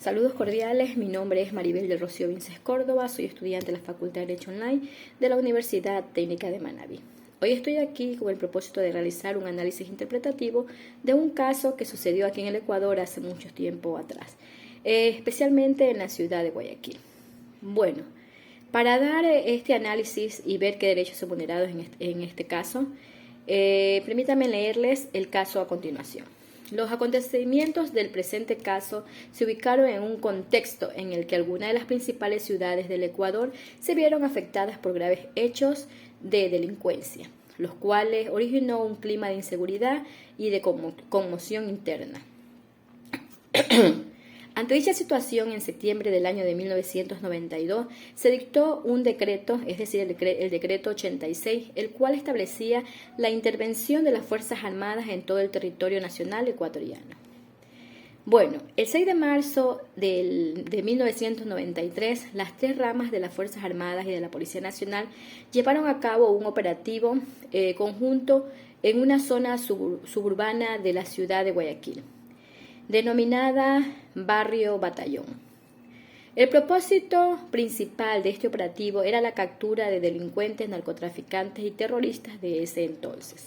Saludos cordiales, mi nombre es Maribel del Rocío Vinces Córdoba, soy estudiante de la Facultad de Derecho Online de la Universidad Técnica de Manabí. Hoy estoy aquí con el propósito de realizar un análisis interpretativo de un caso que sucedió aquí en el Ecuador hace mucho tiempo atrás, especialmente en la ciudad de Guayaquil. Bueno, para dar este análisis y ver qué derechos son vulnerados en este caso, permítanme leerles el caso a continuación. Los acontecimientos del presente caso se ubicaron en un contexto en el que algunas de las principales ciudades del Ecuador se vieron afectadas por graves hechos de delincuencia, los cuales originó un clima de inseguridad y de conmoción interna. Ante dicha situación, en septiembre del año de 1992, se dictó un decreto, es decir, el decreto 86, el cual establecía la intervención de las Fuerzas Armadas en todo el territorio nacional ecuatoriano. Bueno, el 6 de marzo de 1993, las tres ramas de las Fuerzas Armadas y de la Policía Nacional llevaron a cabo un operativo conjunto en una zona suburbana de la ciudad de Guayaquil, denominada Barrio Batallón. El propósito principal de este operativo era la captura de delincuentes, narcotraficantes y terroristas de ese entonces.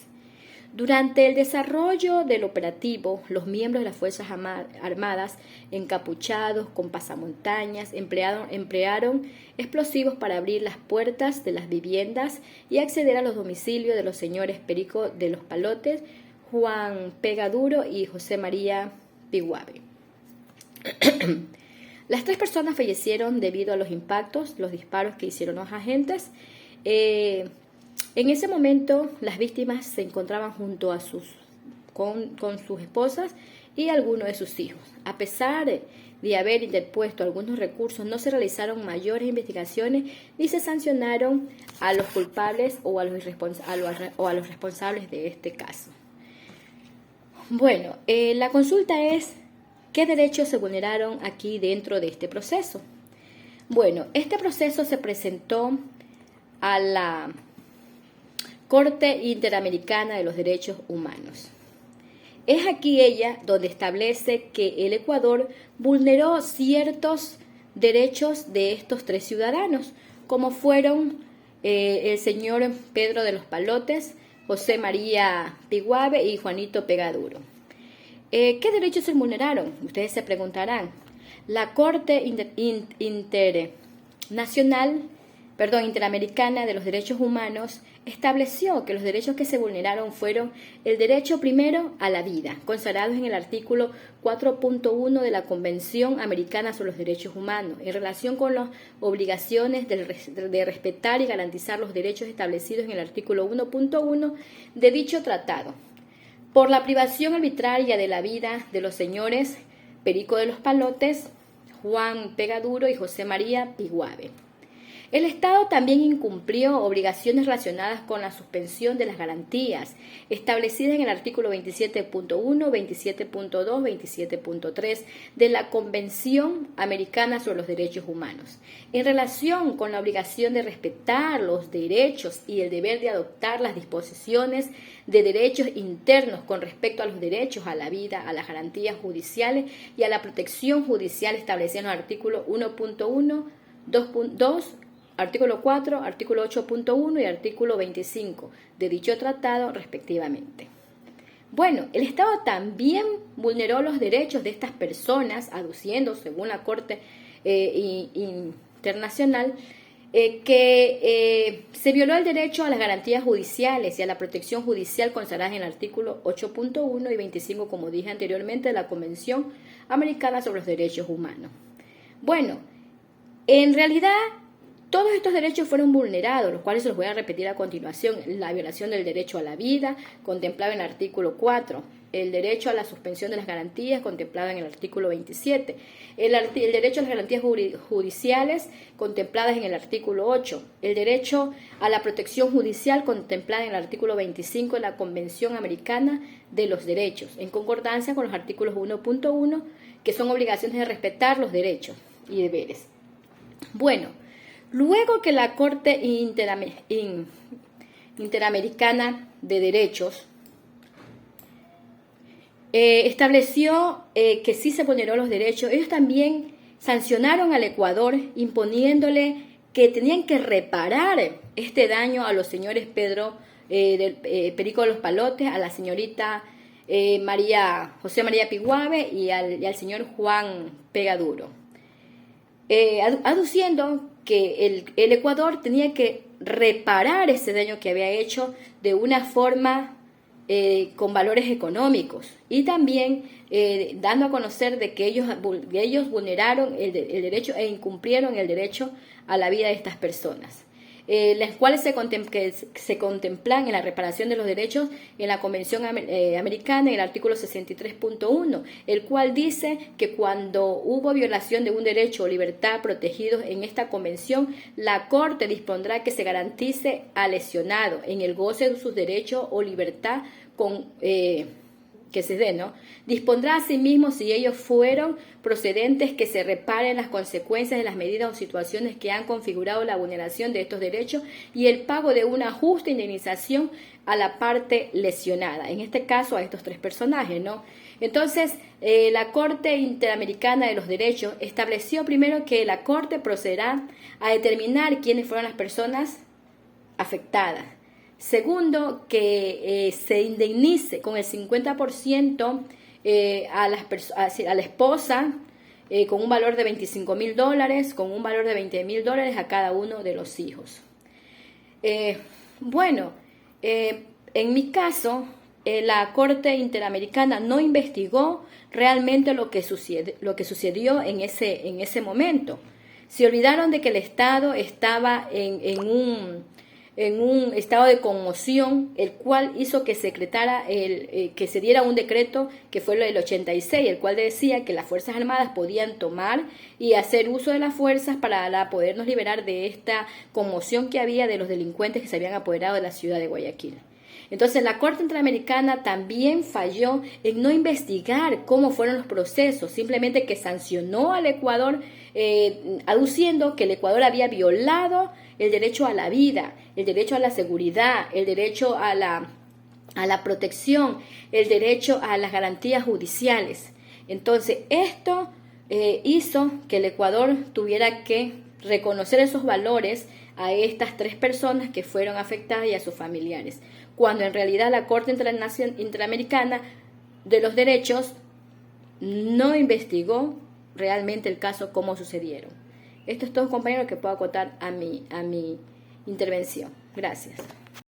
Durante el desarrollo del operativo, los miembros de las Fuerzas Armadas, encapuchados con pasamontañas, emplearon explosivos para abrir las puertas de las viviendas y acceder a los domicilios de los señores Perico de los Palotes, Juan Pegaduro y José María Piguave. Las tres personas fallecieron debido a los disparos que hicieron los agentes. En ese momento, las víctimas se encontraban junto a con sus esposas y algunos de sus hijos. A pesar de haber interpuesto algunos recursos, no se realizaron mayores investigaciones ni se sancionaron a los culpables o a los responsables de este caso. Bueno, la consulta es, ¿qué derechos se vulneraron aquí dentro de este proceso? Bueno, este proceso se presentó a la Corte Interamericana de los Derechos Humanos. Es aquí ella donde establece que el Ecuador vulneró ciertos derechos de estos tres ciudadanos, como fueron el señor Pedro de los Palotes, José María Piguave y Juanito Pegaduro. ¿Qué derechos se vulneraron? Ustedes se preguntarán. La Corte Interamericana de los Derechos Humanos estableció que los derechos que se vulneraron fueron el derecho primero a la vida, consagrados en el artículo 4.1 de la Convención Americana sobre los Derechos Humanos, en relación con las obligaciones de respetar y garantizar los derechos establecidos en el artículo 1.1 de dicho tratado, por la privación arbitraria de la vida de los señores Perico de los Palotes, Juan Pegaduro y José María Piguave. El Estado también incumplió obligaciones relacionadas con la suspensión de las garantías establecidas en el artículo 27.1, 27.2, 27.3 de la Convención Americana sobre los Derechos Humanos, en relación con la obligación de respetar los derechos y el deber de adoptar las disposiciones de derechos internos con respecto a los derechos a la vida, a las garantías judiciales y a la protección judicial establecida en el artículo 1.1, 2.2, artículo 4, artículo 8.1 y artículo 25 de dicho tratado respectivamente. Bueno, el Estado también vulneró los derechos de estas personas, aduciendo, según la Corte Internacional, que se violó el derecho a las garantías judiciales y a la protección judicial consagradas en el artículo 8.1 y 25, como dije anteriormente, de la Convención Americana sobre los Derechos Humanos. Bueno, en realidad, todos estos derechos fueron vulnerados, los cuales se los voy a repetir a continuación. La violación del derecho a la vida, contemplado en el artículo 4. El derecho a la suspensión de las garantías, contemplado en el artículo 27. El derecho a las garantías judiciales, contempladas en el artículo 8. El derecho a la protección judicial, contemplada en el artículo 25 de la Convención Americana de los Derechos, en concordancia con los artículos 1.1, que son obligaciones de respetar los derechos y deberes. Bueno, luego que la Corte Interamericana de Derechos estableció que sí se vulneró los derechos. Ellos también sancionaron al Ecuador imponiéndole que tenían que reparar este daño a los señores Perico de los Palotes, a la señorita José María Piguave y al señor Juan Pegaduro, aduciendo que el Ecuador tenía que reparar ese daño que había hecho de una forma con valores económicos, y también dando a conocer de que ellos vulneraron el derecho e incumplieron el derecho a la vida de estas personas, las cuales se contemplan en la reparación de los derechos en la Convención Americana, en el artículo 63.1, el cual dice que cuando hubo violación de un derecho o libertad protegidos en esta convención, la Corte dispondrá que se garantice al lesionado en el goce de sus derechos o libertad que se dé, ¿no? Dispondrá asimismo, si ellos fueron procedentes, que se reparen las consecuencias de las medidas o situaciones que han configurado la vulneración de estos derechos y el pago de una justa indemnización a la parte lesionada, en este caso a estos tres personajes, ¿no? Entonces, la Corte Interamericana de los Derechos estableció primero que la Corte procederá a determinar quiénes fueron las personas afectadas. Segundo, que se indemnice con el 50% a la esposa, con un valor de $25,000, con un valor de $20,000 a cada uno de los hijos. En mi caso, la Corte Interamericana no investigó realmente lo que sucedió en ese momento. Se olvidaron de que el Estado estaba en un estado de conmoción, el cual hizo que que se diera un decreto que fue el 86, el cual decía que las Fuerzas Armadas podían tomar y hacer uso de las fuerzas para podernos liberar de esta conmoción que había de los delincuentes que se habían apoderado de la ciudad de Guayaquil. Entonces, la Corte Interamericana también falló en no investigar cómo fueron los procesos, simplemente que sancionó al Ecuador, aduciendo que el Ecuador había violado el derecho a la vida, el derecho a la seguridad, el derecho a la protección, el derecho a las garantías judiciales. Entonces, esto hizo que el Ecuador tuviera que reconocer esos valores a estas tres personas que fueron afectadas y a sus familiares, cuando en realidad la Corte Interamericana de los Derechos no investigó realmente el caso, cómo sucedieron. Esto es todo, compañero, que puedo acotar a mi intervención. Gracias.